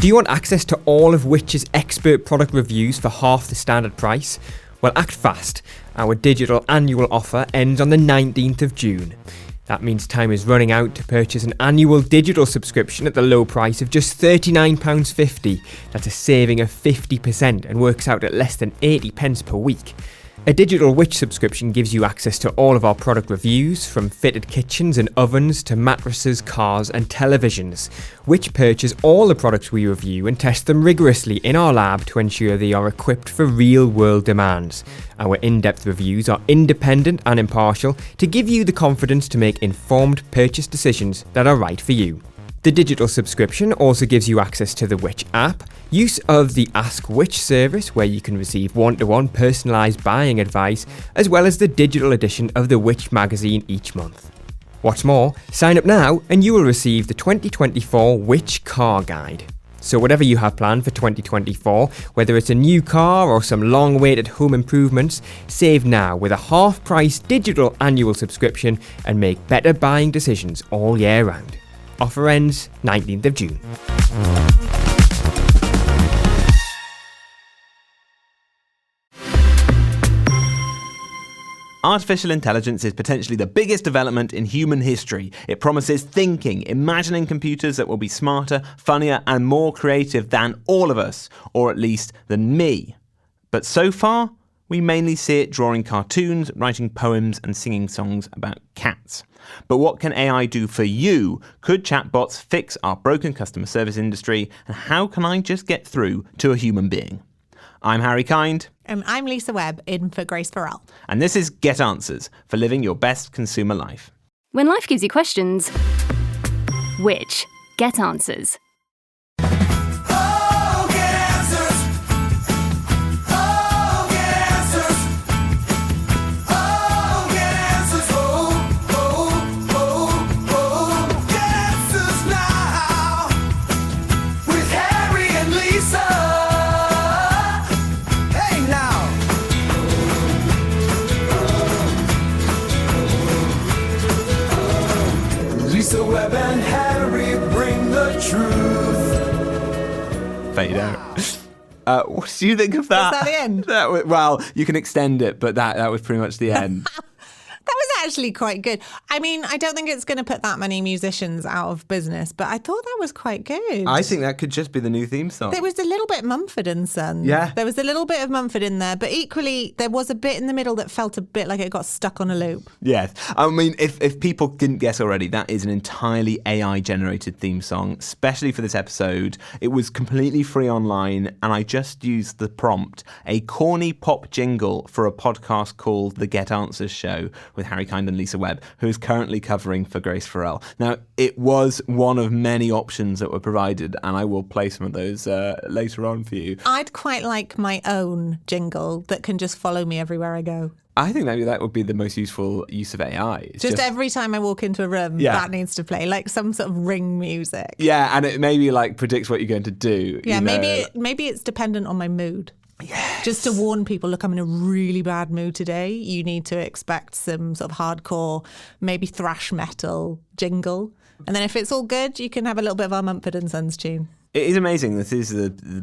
Do you want access to all of Which's expert product reviews for half the standard price? Well, act fast. Our digital annual offer ends on the 19th of June. That means time is running out to purchase an annual digital subscription at the low price of just £39.50. That's a saving of 50% and works out at less than 80 pence per week. A digital Which subscription gives you access to all of our product reviews, from fitted kitchens and ovens to mattresses, cars and televisions. Which purchase all the products we review and test them rigorously in our lab to ensure they are equipped for real-world demands. Our in-depth reviews are independent and impartial to give you the confidence to make informed purchase decisions that are right for you. The digital subscription also gives you access to the Which app, use of the Ask Which service where you can receive one-to-one personalised buying advice, as well as the digital edition of the Which magazine each month. What's more, sign up now and you will receive the 2024 Which Car Guide. So whatever you have planned for 2024, whether it's a new car or some long-awaited home improvements, save now with a half-price digital annual subscription and make better buying decisions all year round. Offer ends 19th of June. Artificial intelligence is potentially the biggest development in human history. It promises thinking, imagining computers that will be smarter, funnier, and more creative than all of us, or at least than me. But so far, we mainly see it drawing cartoons, writing poems, and singing songs about cats. But what can AI do for you? Could chatbots fix our broken customer service industry? And how can I just get through to a human being? I'm Harry Kind. And I'm Lisa Webb, in for Grace Farrell. And this is Get Answers, for living your best consumer life. When life gives you questions, Which? Get Answers. Lisa Webb and Harry bring the truth. Fade out. What do you think of that? Is that the end? Well, you can extend it, but that was pretty much the end. That was actually quite good. I mean, I don't think it's going to put that many musicians out of business, but I thought that was quite good. I think that could just be the new theme song. There was a little bit Mumford & Son. Yeah. There was a little bit of Mumford in there, but equally there was a bit in the middle that felt a bit like it got stuck on a loop. Yes. I mean, if people didn't guess already, that is an entirely AI-generated theme song, especially for this episode. It was completely free online, and I just used the prompt, a corny pop jingle for a podcast called The Get Answers Show with Harry Kind and Lisa Webb, who is currently covering for Grace Farrell. Now, it was one of many options that were provided, and I will play some of those later on for you. I'd quite like my own jingle that can just follow me everywhere I go. I think maybe that would be the most useful use of AI. It's just every time I walk into a room, that needs to play, like some sort of ring music. Yeah, and it maybe like predicts what you're going to do. Yeah, maybe it's dependent on my mood. Yes. Just to warn people, look, I'm in a really bad mood today. You need to expect some sort of hardcore, maybe thrash metal jingle. And then if it's all good, you can have a little bit of our Mumford & Sons tune. It is amazing. This is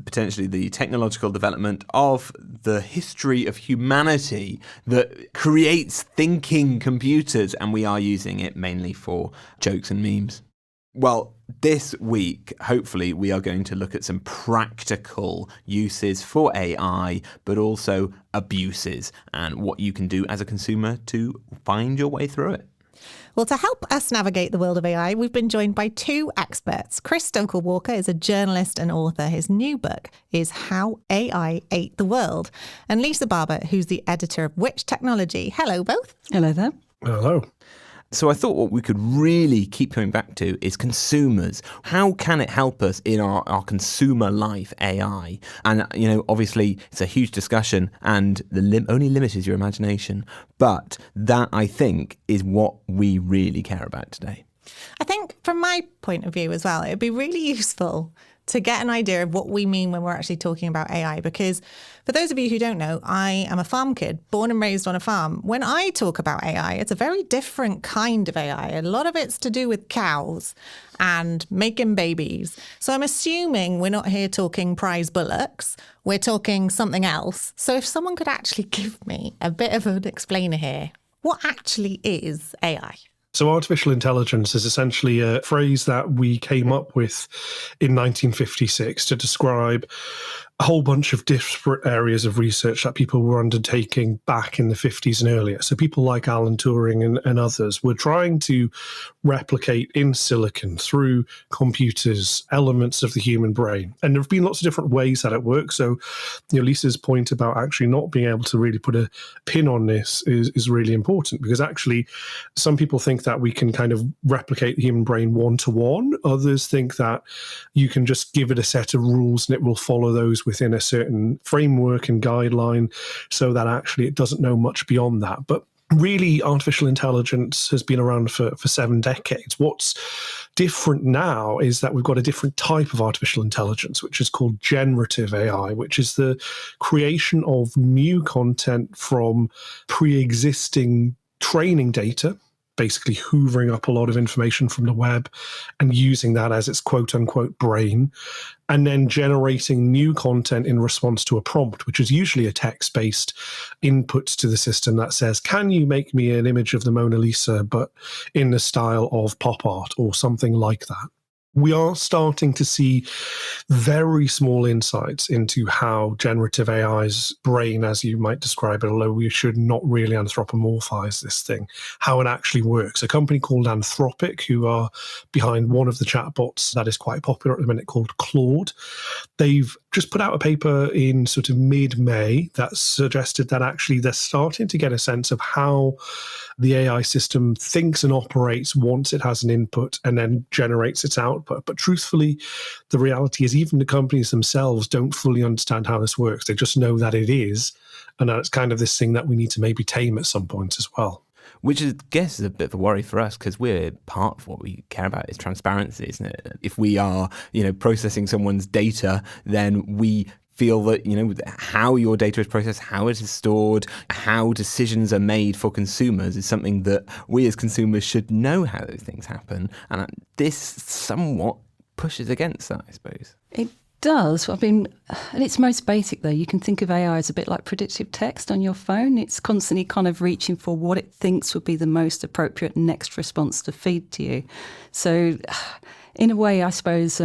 potentially the technological development of the history of humanity that creates thinking computers, and we are using it mainly for jokes and memes. Well, this week, hopefully, we are going to look at some practical uses for AI, but also abuses and what you can do as a consumer to find your way through it. Well, to help us navigate the world of AI, we've been joined by two experts. Chris Stokel-Walker is a journalist and author. His new book is How AI Ate the World. And Lisa Barber, who's the editor of Which Technology. Hello, both. Hello there. Hello. So I thought what we could really keep coming back to is consumers. How can it help us in our consumer life, AI? And, you know, obviously it's a huge discussion and the only limit is your imagination. But that, I think, is what we really care about today. I think from my point of view as well, it'd be really useful to get an idea of what we mean when we're actually talking about AI. Because for those of you who don't know, I am a farm kid, born and raised on a farm. When I talk about AI, it's a very different kind of AI. A lot of it's to do with cows and making babies. So I'm assuming we're not here talking prize bullocks. We're talking something else. So if someone could actually give me a bit of an explainer here, what actually is AI? So artificial intelligence is essentially a phrase that we came up with in 1956 to describe a whole bunch of disparate areas of research that people were undertaking back in the 50s and earlier. So people like Alan Turing and others were trying to replicate in silicon through computers elements of the human brain. And there have been lots of different ways that it works. So, Lisa's point about actually not being able to really put a pin on this is really important, because actually some people think that we can kind of replicate the human brain one-to-one. Others think that you can just give it a set of rules and it will follow those within a certain framework and guideline, so that actually it doesn't know much beyond that. But really, artificial intelligence has been around for 7 decades. What's different now is that we've got a different type of artificial intelligence, which is called generative AI, which is the creation of new content from pre-existing training data, basically hoovering up a lot of information from the web and using that as its quote-unquote brain, and then generating new content in response to a prompt, which is usually a text-based input to the system that says, can you make me an image of the Mona Lisa, but in the style of pop art or something like that? We are starting to see very small insights into how generative AI's brain, as you might describe it, although we should not really anthropomorphize this thing, how it actually works. A company called Anthropic, who are behind one of the chatbots that is quite popular at the minute called Claude, they've just put out a paper in sort of mid-May that suggested that actually they're starting to get a sense of how the AI system thinks and operates once it has an input and then generates its output. But truthfully, the reality is even the companies themselves don't fully understand how this works. They just know that it is, and that it's kind of this thing that we need to maybe tame at some point as well. Which is, I guess, is a bit of a worry for us, because we're part of what we care about is transparency, isn't it? If we are, processing someone's data, then we feel that, how your data is processed, how it is stored, how decisions are made for consumers is something that we as consumers should know how those things happen. And this somewhat pushes against that, I suppose. It does. I mean, at its most basic, though, you can think of AI as a bit like predictive text on your phone. It's constantly kind of reaching for what it thinks would be the most appropriate next response to feed to you. So in a way, I suppose,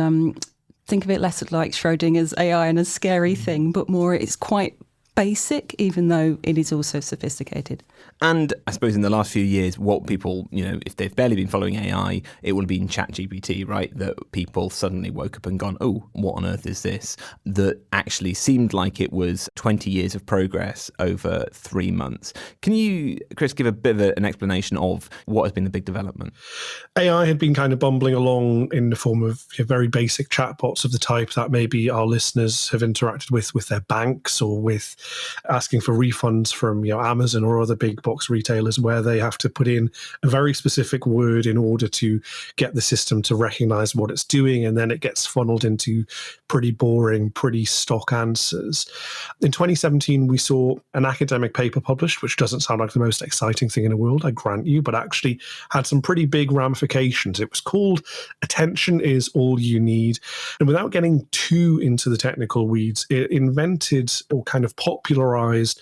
think of it less like Schrodinger's AI and a scary thing, but more it's quite basic, even though it is also sophisticated. And I suppose in the last few years, what people, if they've barely been following AI, it will have been ChatGPT, right? That people suddenly woke up and gone, oh, what on earth is this? That actually seemed like it was 20 years of progress over 3 months. Can you, Chris, give a bit of an explanation of what has been the big development? AI had been kind of bumbling along in the form of very basic chatbots of the type that maybe our listeners have interacted with their banks, or with asking for refunds from Amazon or other big box retailers, where they have to put in a very specific word in order to get the system to recognize what it's doing, and then it gets funneled into pretty boring, pretty stock answers. In 2017, we saw an academic paper published, which doesn't sound like the most exciting thing in the world, I grant you, but actually had some pretty big ramifications. It was called Attention is All You Need. And without getting too into the technical weeds, it invented or kind of popularized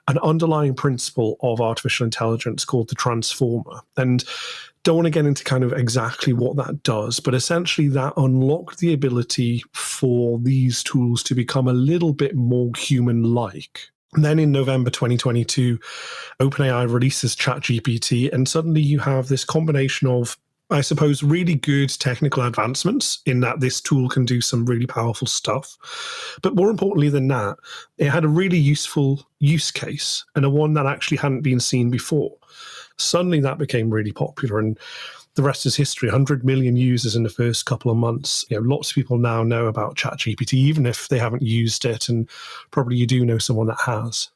an underlying principle of artificial intelligence called the transformer. And don't want to get into kind of exactly what that does, but essentially that unlocked the ability for these tools to become a little bit more human-like. And then in November 2022, OpenAI releases ChatGPT, and suddenly you have this combination of, I suppose, really good technical advancements in that this tool can do some really powerful stuff. But more importantly than that, it had a really useful use case, and a one that actually hadn't been seen before. Suddenly that became really popular, and the rest is history. 100 million users in the first couple of months. Lots of people now know about ChatGPT, even if they haven't used it, and probably you do know someone that has.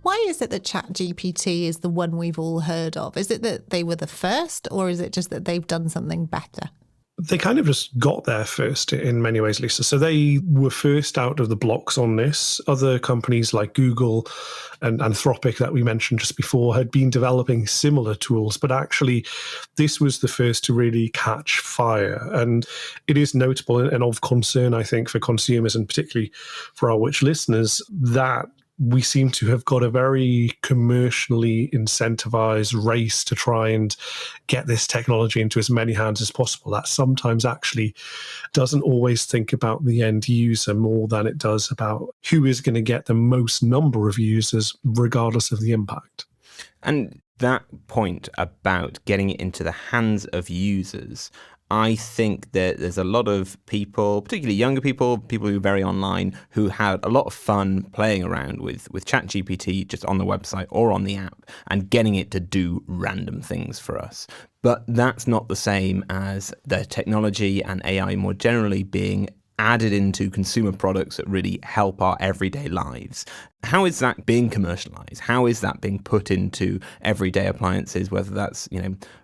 Why is it that ChatGPT is the one we've all heard of? Is it that they were the first, or is it just that they've done something better? They kind of just got there first in many ways, Lisa. So they were first out of the blocks on this. Other companies like Google and Anthropic that we mentioned just before had been developing similar tools, but actually this was the first to really catch fire. And it is notable and of concern, I think, for consumers and particularly for our Which listeners, that we seem to have got a very commercially incentivized race to try and get this technology into as many hands as possible. That sometimes actually doesn't always think about the end user more than it does about who is going to get the most number of users, regardless of the impact. And that point about getting it into the hands of users, I think that there's a lot of people, particularly younger people who are very online, who had a lot of fun playing around with ChatGPT just on the website or on the app and getting it to do random things for us. But that's not the same as the technology and AI more generally being added into consumer products that really help our everyday lives. How is that being commercialized? How is that being put into everyday appliances, whether that's,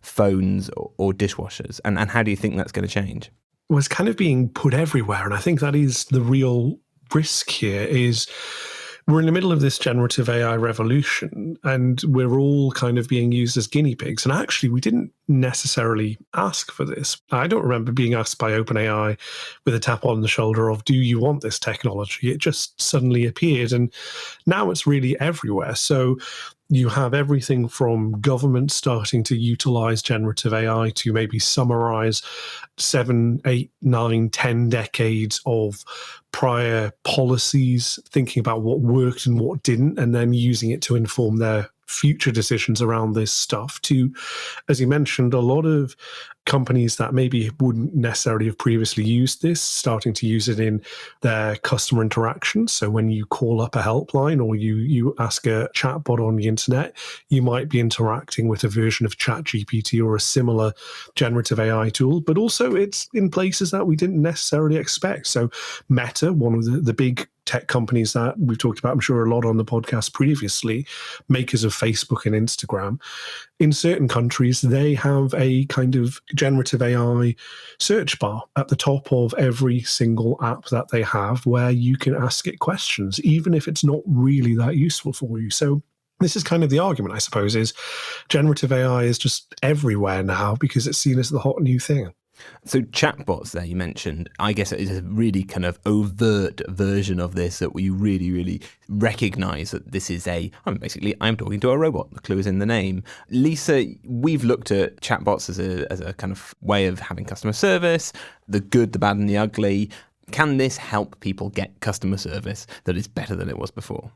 phones or dishwashers? And how do you think that's going to change? Well, it's kind of being put everywhere. And I think that is the real risk here is we're in the middle of this generative AI revolution and we're all kind of being used as guinea pigs. And actually, we didn't necessarily ask for this. I don't remember being asked by OpenAI with a tap on the shoulder of, do you want this technology? It just suddenly appeared. And now it's really everywhere. So you have everything from government starting to utilize generative AI to maybe summarize 7, 8, 9, 10 decades of prior policies, thinking about what worked and what didn't, and then using it to inform their future decisions around this stuff, to, as you mentioned, a lot of companies that maybe wouldn't necessarily have previously used this, starting to use it in their customer interactions. So when you call up a helpline or you ask a chatbot on the internet, you might be interacting with a version of ChatGPT or a similar generative AI tool, but also it's in places that we didn't necessarily expect. So Meta, one of the big tech companies that we've talked about, I'm sure, a lot on the podcast previously, makers of Facebook and Instagram, in certain countries, they have a kind of generative AI search bar at the top of every single app that they have where you can ask it questions, even if it's not really that useful for you. So this is kind of the argument, I suppose, is generative AI is just everywhere now because it's seen as the hot new thing. So chatbots there you mentioned, I guess it is a really kind of overt version of this that we really, really recognize that this is I'm talking to a robot. The clue is in the name. Lisa, we've looked at chatbots as a kind of way of having customer service, the good, the bad and the ugly. Can this help people get customer service that is better than it was before?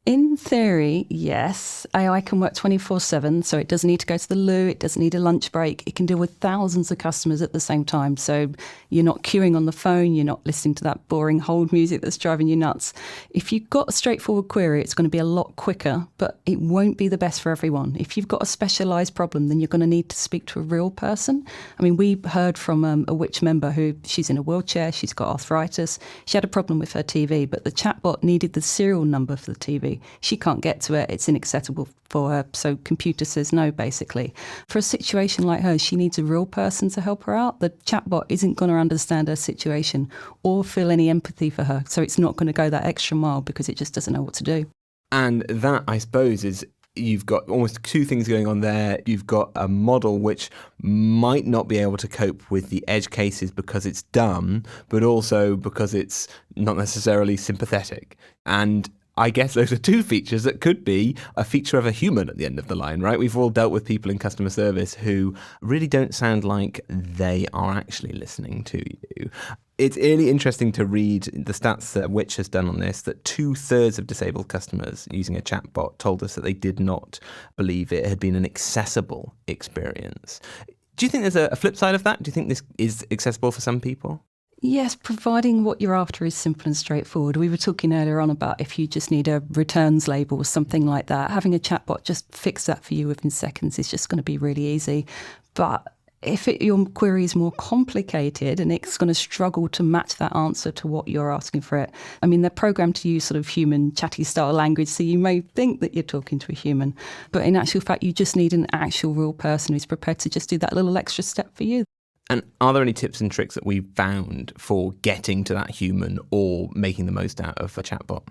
In theory, yes. AI can work 24/7, so it doesn't need to go to the loo, it doesn't need a lunch break. It can deal with thousands of customers at the same time. So you're not queuing on the phone, you're not listening to that boring hold music that's driving you nuts. If you've got a straightforward query, it's going to be a lot quicker, but it won't be the best for everyone. If you've got a specialised problem, then you're going to need to speak to a real person. I mean, we heard from a Which member who, she's in a wheelchair, she's got arthritis, she had a problem with her TV, but the chatbot needed the serial number for the TV. She can't get to it, it's inaccessible for her, so computer says no, basically. For a situation like hers, she needs a real person to help her out. The chatbot isn't going to understand her situation or feel any empathy for her, so it's not going to go that extra mile because it just doesn't know what to do. And that, I suppose, is you've got almost two things going on there. You've got a model which might not be able to cope with the edge cases because it's dumb, but also because it's not necessarily sympathetic. And I guess those are two features that could be a feature of a human at the end of the line, right? We've all dealt with people in customer service who really don't sound like they are actually listening to you. It's really interesting to read the stats that Which has done on this, that 2/3 of disabled customers using a chatbot told us that they did not believe it had been an accessible experience. Do you think there's a flip side of that? Do you think this is accessible for some people? Yes, providing what you're after is simple and straightforward. We were talking earlier on about if you just need a returns label or something like that, having a chatbot just fix that for you within seconds is just going to be really easy. But if your query is more complicated and it's going to struggle to match that answer to what you're asking for it, I mean, they're programmed to use sort of human chatty style language, so you may think that you're talking to a human. But in actual fact, you just need an actual real person who's prepared to just do that little extra step for you. And are there any tips and tricks that we've found for getting to that human or making the most out of a chatbot?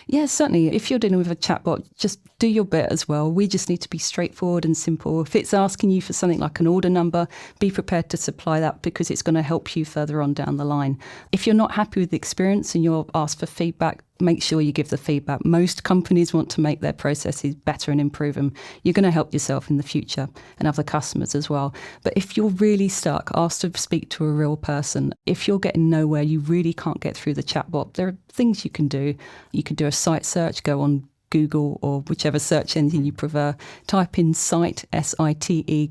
Yeah, certainly. If you're dealing with a chatbot, just do your bit as well. We just need to be straightforward and simple. If it's asking you for something like an order number, be prepared to supply that because it's going to help you further on down the line. If you're not happy with the experience and you're asked for feedback, make sure you give the feedback. Most companies want to make their processes better and improve them. You're going to help yourself in the future and other customers as well. But if you're really stuck, ask to speak to a real person. If you're getting nowhere, you really can't get through the chatbot, there are things you can do. You can do a site search, go on Google or whichever search engine you prefer, type in site, SITE,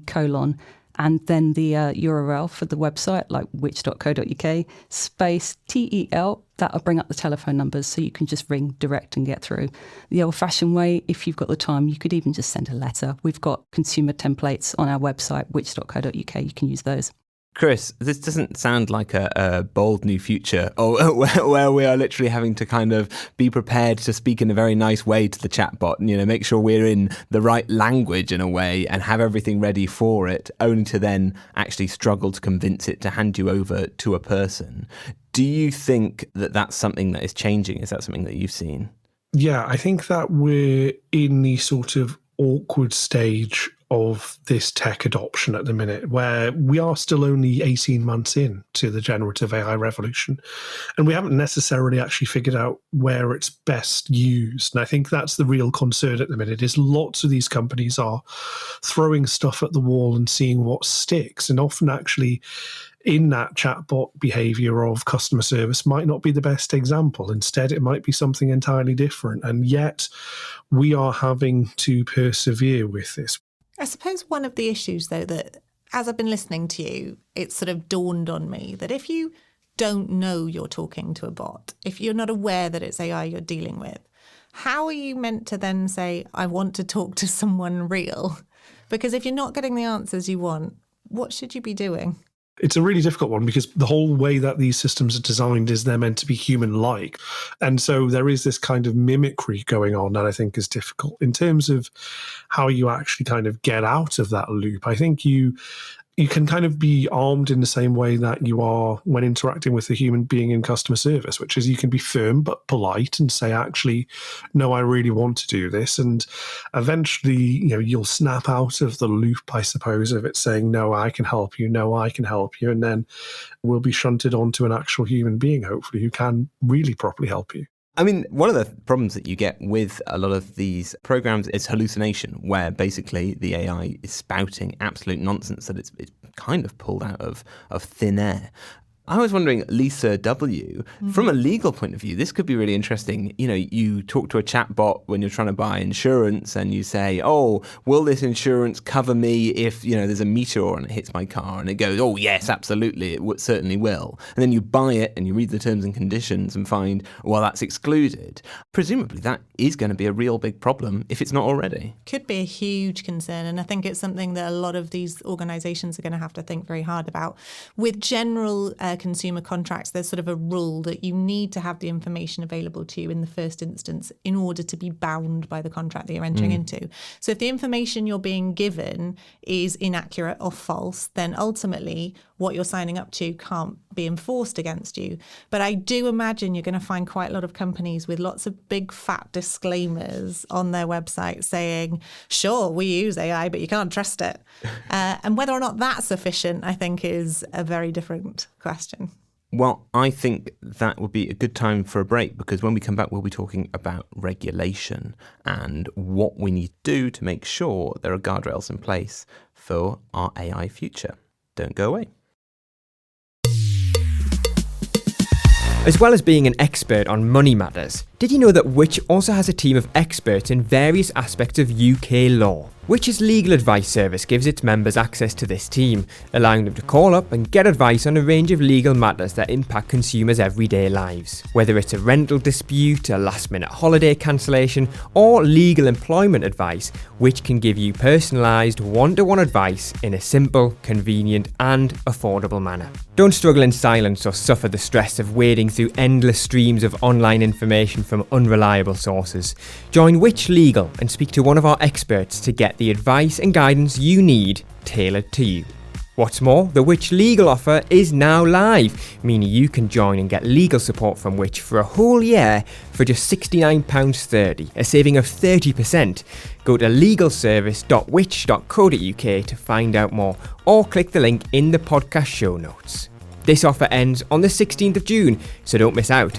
and then the URL for the website, like which.co.uk, space TEL, that'll bring up the telephone numbers so you can just ring direct and get through. The old-fashioned way, if you've got the time, you could even just send a letter. We've got consumer templates on our website, which.co.uk, you can use those. Chris, this doesn't sound like a bold new future where we are literally having to kind of be prepared to speak in a very nice way to the chatbot and, make sure we're in the right language in a way and have everything ready for it, only to then actually struggle to convince it to hand you over to a person. Do you think that that's something that is changing? Is that something that you've seen? Yeah, I think that we're in the sort of awkward stage of this tech adoption at the minute, where we are still only 18 months in to the generative AI revolution, and we haven't necessarily actually figured out where it's best used. And I think that's the real concern at the minute, is lots of these companies are throwing stuff at the wall and seeing what sticks, and often actually in that chatbot behavior of customer service might not be the best example. Instead, it might be something entirely different. And yet we are having to persevere with this. I suppose one of the issues, though, that as I've been listening to you, it's sort of dawned on me that if you don't know you're talking to a bot, if you're not aware that it's AI you're dealing with, how are you meant to then say, I want to talk to someone real? Because if you're not getting the answers you want, what should you be doing? It's a really difficult one because the whole way that these systems are designed is they're meant to be human-like. And so there is this kind of mimicry going on that I think is difficult. In terms of how you actually kind of get out of that loop, I think you can kind of be armed in the same way that you are when interacting with a human being in customer service, which is you can be firm but polite and say, actually, no, I really want to do this. And eventually, you'll snap out of the loop, I suppose, of it saying, no, I can help you. No, I can help you. And then we'll be shunted onto an actual human being, hopefully, who can really properly help you. I mean, one of the problems that you get with a lot of these programs is hallucination, where basically the AI is spouting absolute nonsense that it's kind of pulled out of thin air. I was wondering, Lisa W., from a legal point of view, this could be really interesting. You talk to a chatbot when you're trying to buy insurance and you say, oh, will this insurance cover me if, there's a meteor and it hits my car? And it goes, oh, yes, absolutely, it certainly will. And then you buy it and you read the terms and conditions and find, well, that's excluded. Presumably that is going to be a real big problem if it's not already. Could be a huge concern. And I think it's something that a lot of these organisations are going to have to think very hard about. With general consumer contracts, there's sort of a rule that you need to have the information available to you in the first instance in order to be bound by the contract that you're entering into. So if the information you're being given is inaccurate or false, then ultimately what you're signing up to can't be enforced against you. But I do imagine you're going to find quite a lot of companies with lots of big fat disclaimers on their website saying, sure, we use AI, but you can't trust it. And whether or not that's sufficient, I think, is a very different question. Well, I think that would be a good time for a break, because when we come back, we'll be talking about regulation and what we need to do to make sure there are guardrails in place for our AI future. Don't go away. As well as being an expert on money matters, did you know that Which also has a team of experts in various aspects of UK law? Which's legal advice service gives its members access to this team, allowing them to call up and get advice on a range of legal matters that impact consumers' everyday lives. Whether it's a rental dispute, a last-minute holiday cancellation, or legal employment advice, Which can give you personalised, one-to-one advice in a simple, convenient and affordable manner. Don't struggle in silence or suffer the stress of wading through endless streams of online information from unreliable sources. Join Which Legal and speak to one of our experts to get the advice and guidance you need tailored to you. What's more, the Which legal offer is now live, meaning you can join and get legal support from Which for a whole year for just £69.30, a saving of 30%. Go to legalservice.which.co.uk to find out more, or click the link in the podcast show notes. This offer ends on the 16th of June, so don't miss out.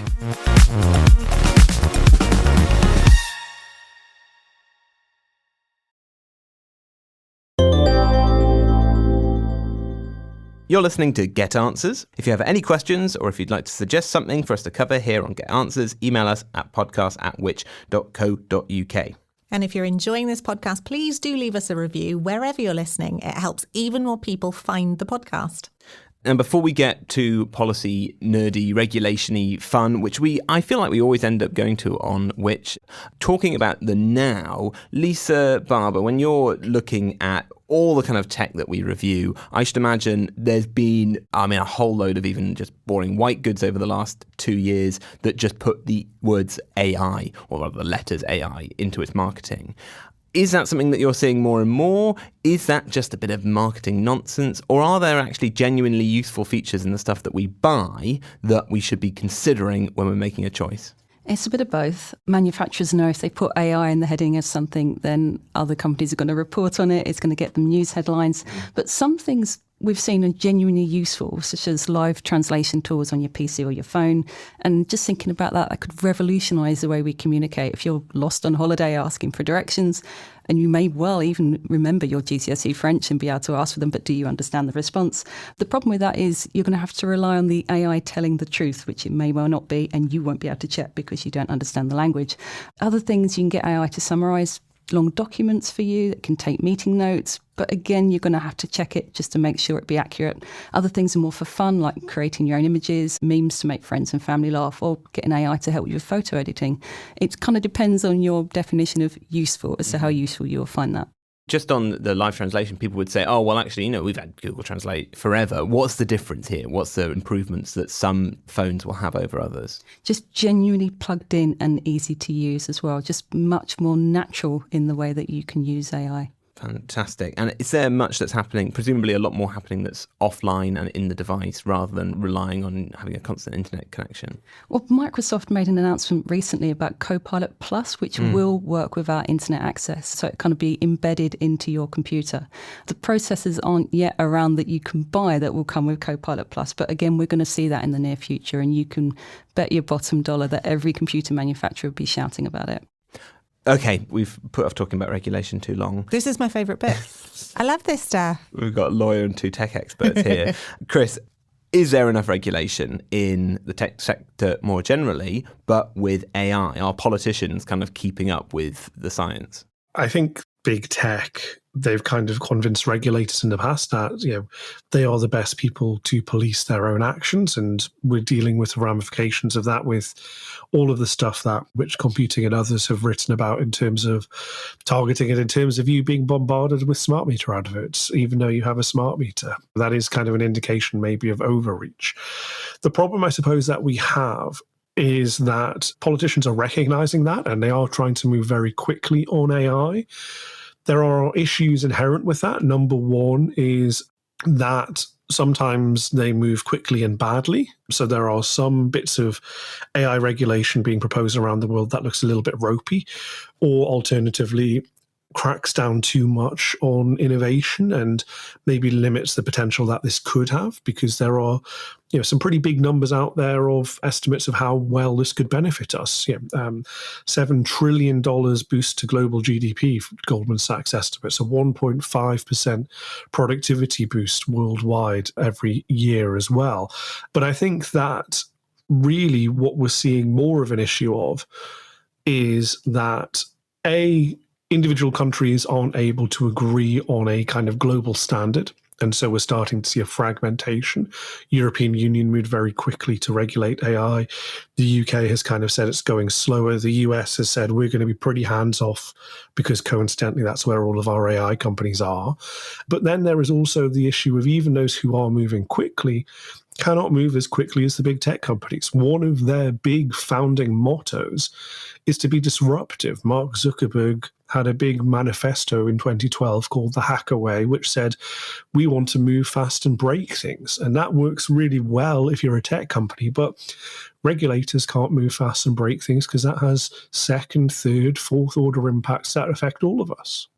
You're listening to Get Answers. If you have any questions or if you'd like to suggest something for us to cover here on Get Answers, email us at podcast@which.co.uk. And if you're enjoying this podcast, please do leave us a review wherever you're listening. It helps even more people find the podcast. And before we get to policy, nerdy, regulation-y fun, which I feel like we always end up going to on Which, talking about the now, Lisa Barber, when you're looking at all the kind of tech that we review, I should imagine there's been, a whole load of even just boring white goods over the last 2 years that just put the words AI, or rather the letters AI, into its marketing. Is that something that you're seeing more and more? Is that just a bit of marketing nonsense? Or are there actually genuinely useful features in the stuff that we buy that we should be considering when we're making a choice? It's a bit of both. Manufacturers know if they put AI in the heading of something, then other companies are going to report on it. It's going to get them news headlines. But some things we've seen are genuinely useful, such as live translation tools on your PC or your phone. And just thinking about that could revolutionise the way we communicate. If you're lost on holiday asking for directions, and you may well even remember your GCSE French and be able to ask for them, but do you understand the response? The problem with that is you're going to have to rely on the AI telling the truth, which it may well not be, and you won't be able to check because you don't understand the language. Other things, you can get AI to summarise long documents for you that can take meeting notes. But again, you're going to have to check it just to make sure it be accurate. Other things are more for fun, like creating your own images, memes to make friends and family laugh, or getting AI to help you with photo editing. It kind of depends on your definition of useful as to how useful you'll find that. Just on the live translation, people would say, oh, well, actually, we've had Google Translate forever. What's the difference here? What's the improvements that some phones will have over others? Just genuinely plugged in and easy to use as well. Just much more natural in the way that you can use AI. Fantastic. And is there much that's happening, presumably a lot more happening that's offline and in the device rather than relying on having a constant internet connection? Well, Microsoft made an announcement recently about Copilot Plus, which will work without internet access. So it kind of be embedded into your computer. The processors aren't yet around that you can buy that will come with Copilot Plus. But again, we're going to see that in the near future. And you can bet your bottom dollar that every computer manufacturer will be shouting about it. Okay, we've put off talking about regulation too long. This is my favourite bit. I love this stuff. We've got a lawyer and 2 tech experts here. Chris, is there enough regulation in the tech sector more generally, but with AI? Are politicians kind of keeping up with the science? I think big tech, they've kind of convinced regulators in the past that they are the best people to police their own actions, and we're dealing with the ramifications of that with all of the stuff that Which Computing and others have written about in terms of targeting it, in terms of you being bombarded with smart meter adverts, even though you have a smart meter. That is kind of an indication maybe of overreach. The problem, I suppose, that we have is that politicians are recognizing that, and they are trying to move very quickly on AI. There are issues inherent with that. Number one is that sometimes they move quickly and badly. So there are some bits of AI regulation being proposed around the world that looks a little bit ropey, or alternatively cracks down too much on innovation and maybe limits the potential that this could have, because there are some pretty big numbers out there of estimates of how well this could benefit us. $7 trillion boost to global GDP, Goldman Sachs estimates, a 1.5% productivity boost worldwide every year as well. But I think that really what we're seeing more of an issue of is that individual countries aren't able to agree on a kind of global standard. And so we're starting to see a fragmentation. European Union moved very quickly to regulate AI. The UK has kind of said it's going slower. The US has said we're going to be pretty hands-off because coincidentally that's where all of our AI companies are. But then there is also the issue of even those who are moving quickly cannot move as quickly as the big tech companies. One of their big founding mottos is to be disruptive. Mark Zuckerberg had a big manifesto in 2012 called The Hacker Way, which said, we want to move fast and break things. And that works really well if you're a tech company, but regulators can't move fast and break things because that has second, third, fourth order impacts that affect all of us.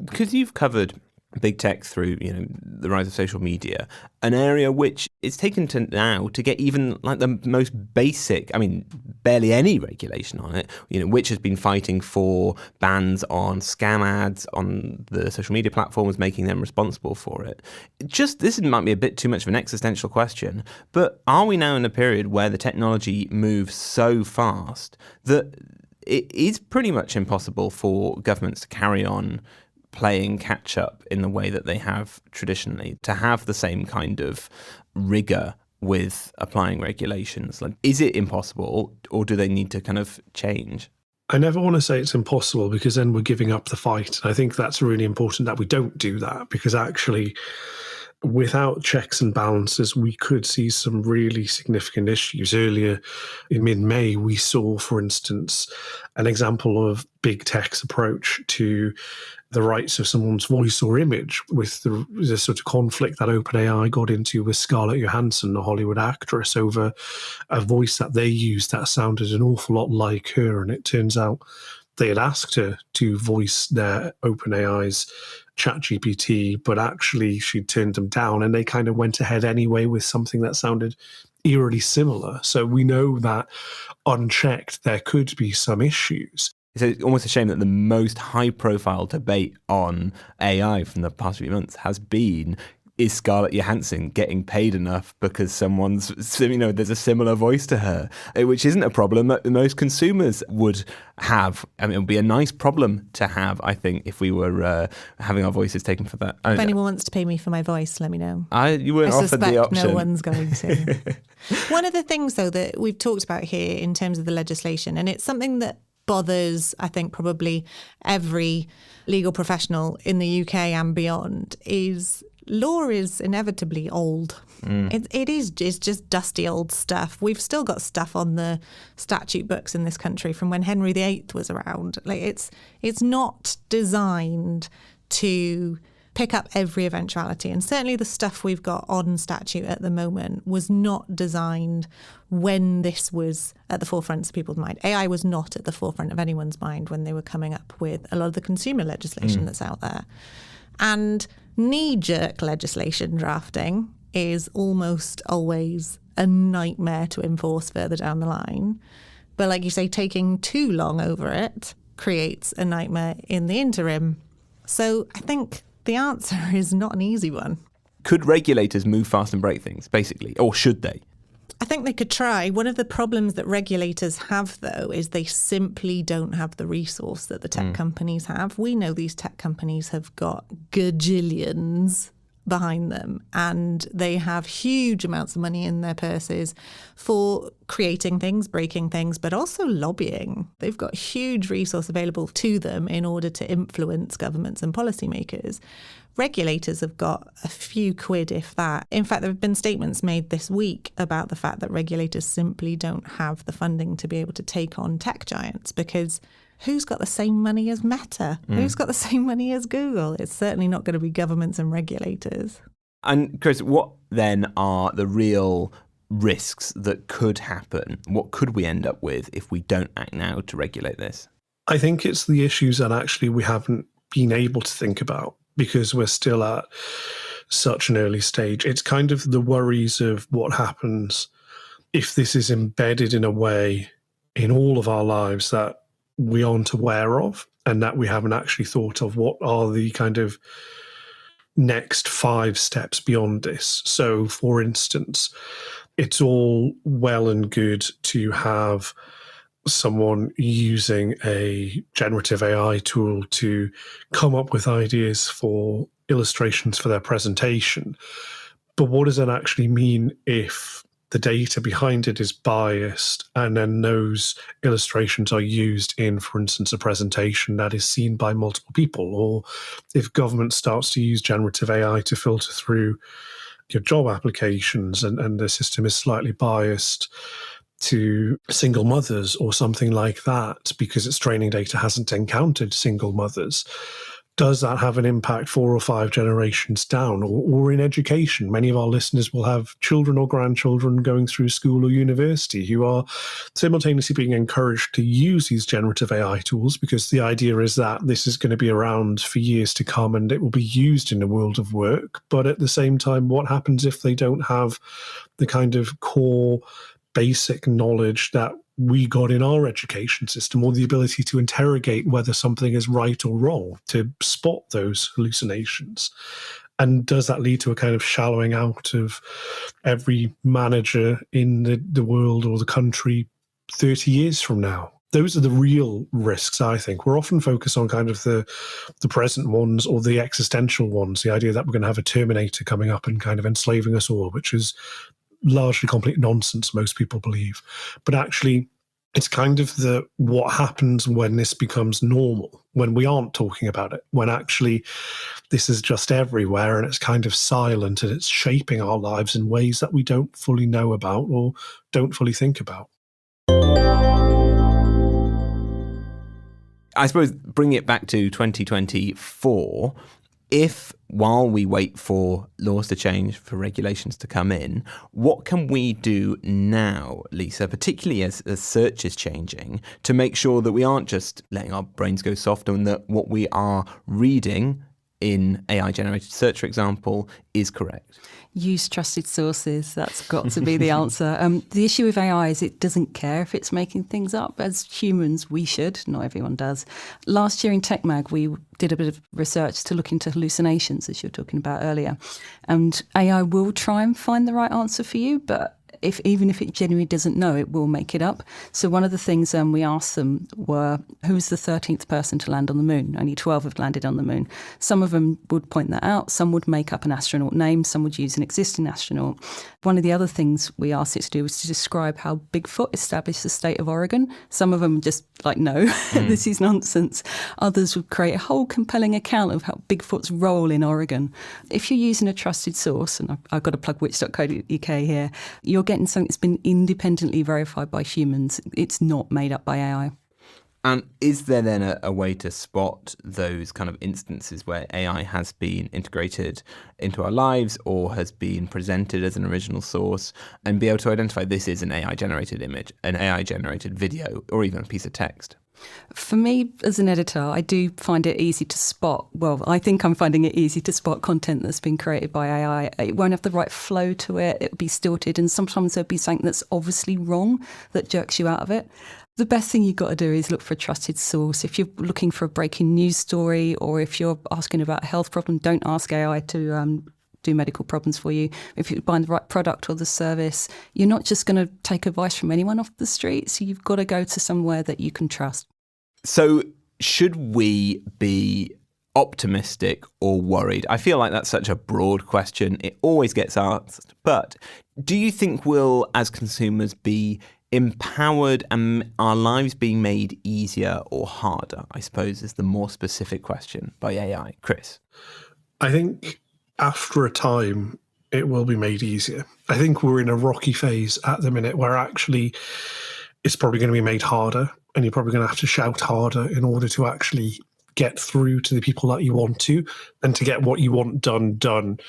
Because you've covered big tech through, the rise of social media, an area which is taken to now to get even like the most basic, barely any regulation on it, which has been fighting for bans on scam ads on the social media platforms, making them responsible for it. This might be a bit too much of an existential question, but are we now in a period where the technology moves so fast that it is pretty much impossible for governments to carry on playing catch up in the way that they have traditionally, to have the same kind of rigor with applying regulations? Like, is it impossible, or do they need to kind of change? I never want to say it's impossible, because then we're giving up the fight. I think that's really important that we don't do that, because actually, without checks and balances, we could see some really significant issues. Earlier in mid-May, we saw, for instance, an example of big tech's approach to the rights of someone's voice or image, with the sort of conflict that OpenAI got into with Scarlett Johansson, a Hollywood actress, over a voice that they used that sounded an awful lot like her. And it turns out they had asked her to voice their OpenAI's ChatGPT, but actually she turned them down, and they kind of went ahead anyway with something that sounded eerily similar. So we know that unchecked, there could be some issues. It's almost a shame that the most high-profile debate on AI from the past few months has been, is Scarlett Johansson getting paid enough because there's a similar voice to her, which isn't a problem that most consumers would have. It would be a nice problem to have, I think, if we were having our voices taken for that. If anyone wants to pay me for my voice, let me know. You weren't offered the option. No one's going to. One of the things, though, that we've talked about here in terms of the legislation, and it's something that bothers, I think, probably every legal professional in the UK and beyond, is law is inevitably old. It's just dusty old stuff. We've still got stuff on the statute books in this country from when Henry VIII was around. Like, it's not designed to pick up every eventuality. And certainly the stuff we've got on statute at the moment was not designed when this was at the forefront of people's mind. AI was not at the forefront of anyone's mind when they were coming up with a lot of the consumer legislation that's out there. And knee-jerk legislation drafting is almost always a nightmare to enforce further down the line. But like you say, taking too long over it creates a nightmare in the interim. So I think the answer is not an easy one. Could regulators move fast and break things, basically, or should they? I think they could try. One of the problems that regulators have, though, is they simply don't have the resource that the tech companies have. We know these tech companies have got gajillions behind them, and they have huge amounts of money in their purses for creating things, breaking things, but also lobbying. They've got huge resource available to them in order to influence governments and policymakers. Regulators have got a few quid, if that. In fact, there have been statements made this week about the fact that regulators simply don't have the funding to be able to take on tech giants, because who's got the same money as Meta? Who's got the same money as Google? It's certainly not going to be governments and regulators. And Chris, what then are the real risks that could happen? What could we end up with if we don't act now to regulate this? I think it's the issues that actually we haven't been able to think about, because we're still at such an early stage. It's kind of the worries of what happens if this is embedded in a way in all of our lives that we aren't aware of, and that we haven't actually thought of what are the kind of next 5 steps beyond this. So, for instance, it's all well and good to have someone using a generative AI tool to come up with ideas for illustrations for their presentation. But what does that actually mean if the data behind it is biased, and then those illustrations are used in, for instance, a presentation that is seen by multiple people? Or if government starts to use generative AI to filter through your job applications and the system is slightly biased, to single mothers or something like that because its training data hasn't encountered single mothers, does that have an impact 4 or 5 generations down? Or in education, many of our listeners will have children or grandchildren going through school or university who are simultaneously being encouraged to use these generative AI tools because the idea is that this is going to be around for years to come and it will be used in the world of work. But at the same time, what happens if they don't have the kind of core basic knowledge that we got in our education system, or the ability to interrogate whether something is right or wrong, to spot those hallucinations? And does that lead to a kind of shallowing out of every manager in the world or the country 30 years from now? Those are the real risks, I think. We're often focused on kind of the present ones or the existential ones, the idea that we're going to have a Terminator coming up and kind of enslaving us all, which is largely complete nonsense, most people believe. But actually, it's kind of what happens when this becomes normal, when we aren't talking about it, when actually this is just everywhere and it's kind of silent and it's shaping our lives in ways that we don't fully know about or don't fully think about. I suppose bring it back to 2024. If, while we wait for laws to change, for regulations to come in, what can we do now, Lisa, particularly as search is changing, to make sure that we aren't just letting our brains go soft and that what we are reading in AI-generated search, for example, is correct? Use trusted sources. That's got to be the answer. The issue with AI is it doesn't care if it's making things up. As humans, we should. Not everyone does. Last year in TechMag, we did a bit of research to look into hallucinations, as you were talking about earlier. And AI will try and find the right answer for you, but even if it genuinely doesn't know, it will make it up. So one of the things we asked them were, who's the 13th person to land on the moon? Only 12 have landed on the moon. Some of them would point that out. Some would make up an astronaut name. Some would use an existing astronaut. One of the other things we asked it to do was to describe how Bigfoot established the state of Oregon. Some of them just no, this is nonsense. Others would create a whole compelling account of how Bigfoot's role in Oregon. If you're using a trusted source, and I've got to plug which.co.uk here, you're getting something that's been independently verified by humans. It's not made up by AI. And is there then a way to spot those kind of instances where AI has been integrated into our lives or has been presented as an original source and be able to identify this is an AI-generated image, an AI-generated video, or even a piece of text? For me, as an editor, I do find it easy to spot. Well, I think I'm finding it easy to spot content that's been created by AI. It won't have the right flow to it. It'll be stilted. And sometimes there'll be something that's obviously wrong that jerks you out of it. The best thing you've got to do is look for a trusted source. If you're looking for a breaking news story or if you're asking about a health problem, don't ask AI to do medical problems for you. If you're buying the right product or the service, you're not just going to take advice from anyone off the street. So you've got to go to somewhere that you can trust. So should we be optimistic or worried? I feel like that's such a broad question. It always gets asked. But do you think we'll, as consumers, be empowered and our lives being made easier or harder, I suppose, is the more specific question by AI. Chris? I think after a time, it will be made easier. I think we're in a rocky phase at the minute where actually it's probably going to be made harder, and you're probably going to have to shout harder in order to actually get through to the people that you want to and to get what you want done.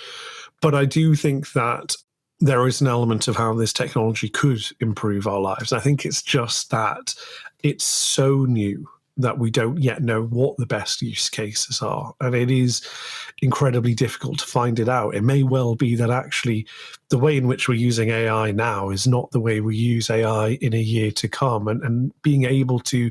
But I do think that there is an element of how this technology could improve our lives. I think it's just that it's so new that we don't yet know what the best use cases are. And it is incredibly difficult to find it out. It may well be that actually the way in which we're using AI now is not the way we use AI in a year to come. And being able to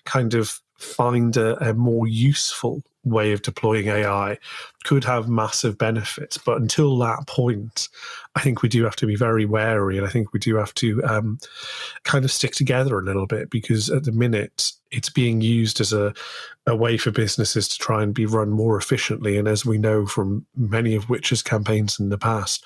kind of find a more useful way of deploying AI could have massive benefits. But until that point, I think we do have to be very wary, and I think we do have to kind of stick together a little bit, because at the minute it's being used as a way for businesses to try and be run more efficiently. And as we know from many of Which's campaigns in the past,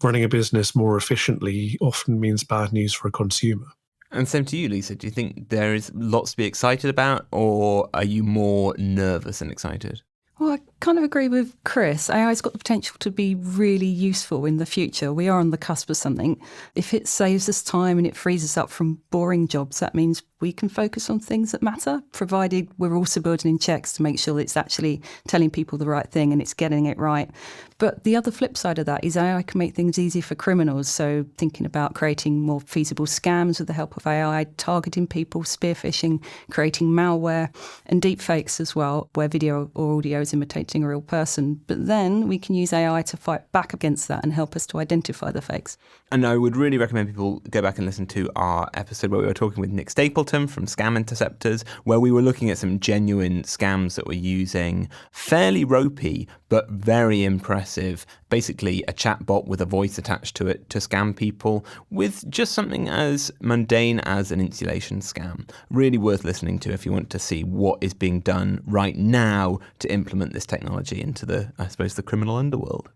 running a business more efficiently often means bad news for a consumer. And same to you, Lisa. Do you think there is lots to be excited about, or are you more nervous than excited? Well, kind of agree with Chris. AI's got the potential to be really useful in the future. We are on the cusp of something. If it saves us time and it frees us up from boring jobs, that means we can focus on things that matter, provided we're also building in checks to make sure it's actually telling people the right thing and it's getting it right. But the other flip side of that is AI can make things easier for criminals. So thinking about creating more feasible scams with the help of AI, targeting people, spear phishing, creating malware and deepfakes as well, where video or audio is imitating a real person. But then we can use AI to fight back against that and help us to identify the fakes. And I would really recommend people go back and listen to our episode where we were talking with Nick Stapleton from Scam Interceptors, where we were looking at some genuine scams that were using fairly ropey but very impressive, basically a chatbot with a voice attached to it to scam people with just something as mundane as an insulation scam. Really worth listening to if you want to see what is being done right now to implement this technology into the criminal underworld.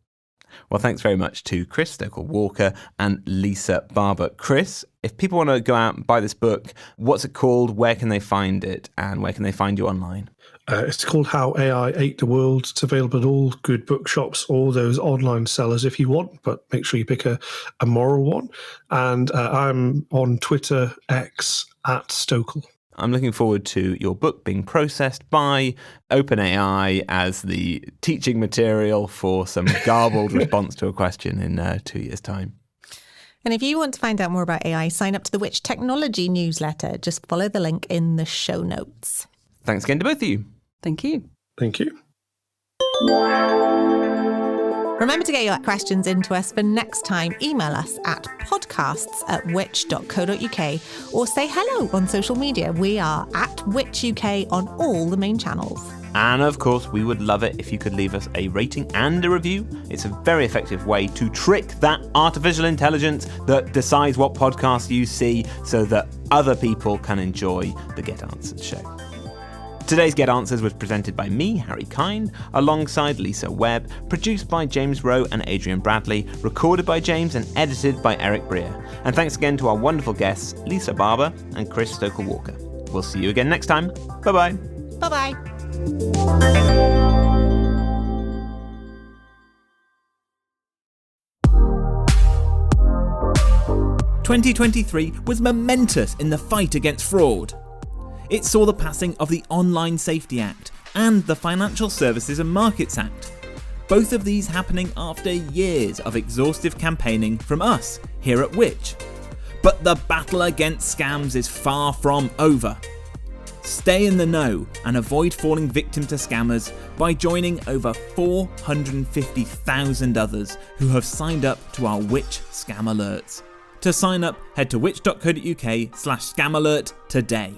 Well, thanks very much to Chris Stokel-Walker and Lisa Barber. Chris, if people want to go out and buy this book, what's it called, where can they find it, and where can they find you online? It's called How AI Ate the World. It's available at all good bookshops or those online sellers if you want, but make sure you pick a moral one. And I'm on Twitter, X, @Stokel. I'm looking forward to your book being processed by OpenAI as the teaching material for some garbled response to a question in 2 years' time. And if you want to find out more about AI, sign up to the Which Technology newsletter. Just follow the link in the show notes. Thanks again to both of you. Thank you. Thank you. Remember to get your questions into us for next time. Email us at podcasts@which.co.uk or say hello on social media. We are @WhitchUK on all the main channels. And of course, we would love it if you could leave us a rating and a review. It's a very effective way to trick that artificial intelligence that decides what podcasts you see so that other people can enjoy the Get Answered show. Today's Get Answers was presented by me, Harry Kind, alongside Lisa Webb, produced by James Rowe and Adrian Bradley, recorded by James and edited by Eric Breer. And thanks again to our wonderful guests, Lisa Barber and Chris Stokel-Walker. We'll see you again next time. Bye-bye. Bye-bye. 2023 was momentous in the fight against fraud. It saw the passing of the Online Safety Act and the Financial Services and Markets Act. Both of these happening after years of exhaustive campaigning from us here at Which. But the battle against scams is far from over. Stay in the know and avoid falling victim to scammers by joining over 450,000 others who have signed up to our Which Scam Alerts. To sign up, head to which.co.uk/scamalert today.